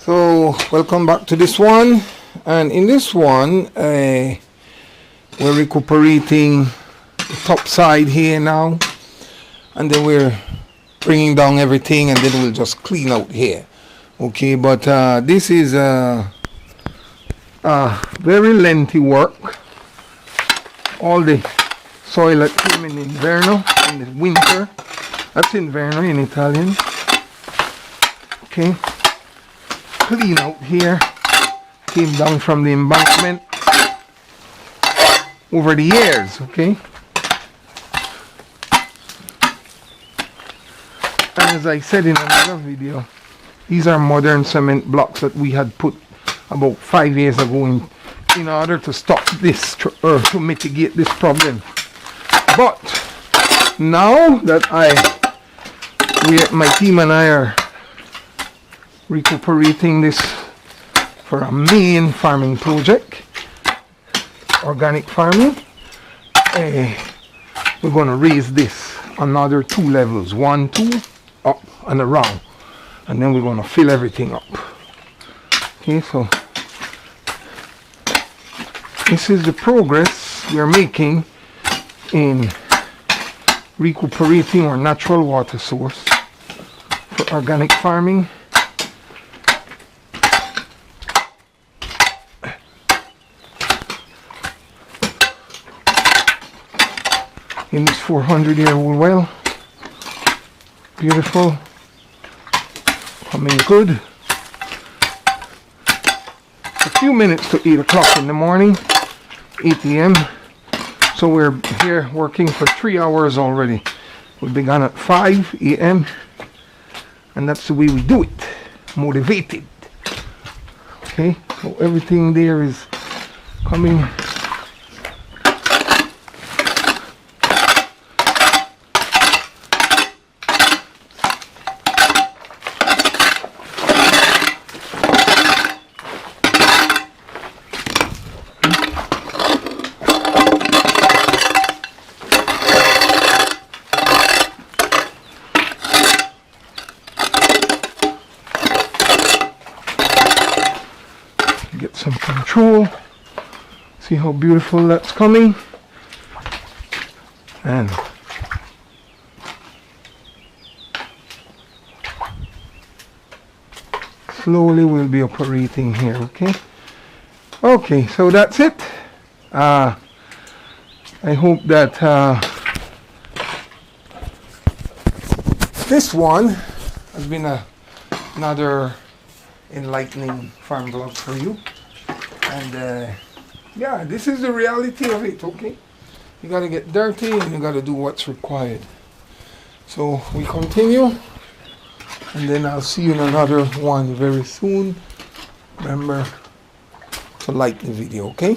So welcome back to this one, and in this one we're recuperating the top side here now, and then we're bringing down everything, and then we'll just clean out here. Okay, but this is very lengthy work. All the soil that came in inverno, in the winter, that's inverno in Italian. Okay, clean out here, came down from the embankment over the years. Okay, and as I said in another video, these are modern cement blocks that we had put about 5 years ago in order to stop this or to mitigate this problem. But now that my team and I are recuperating this for a main farming project, organic farming, we're going to raise this another 2 levels, 1, 2, up and around, and then we're going to fill everything up. Okay, so this is the progress we are making in recuperating our natural water source for organic farming. In this 400-year-old well. Beautiful. Coming good. A few minutes to 8 o'clock in the morning, 8 a.m. So we're here working for 3 hours already. We began at 5 a.m. and that's the way we do it. Motivated. Okay, so everything there is coming. Get some control. See how beautiful that's coming. And slowly we'll be operating here. Okay, so that's it. I hope that this one has been another enlightening farm vlog for you. And yeah, this is the reality of it. Okay, you got to get dirty and you got to do what's required. So we continue, and then I'll see you in another one very soon. Remember to like the video. Okay.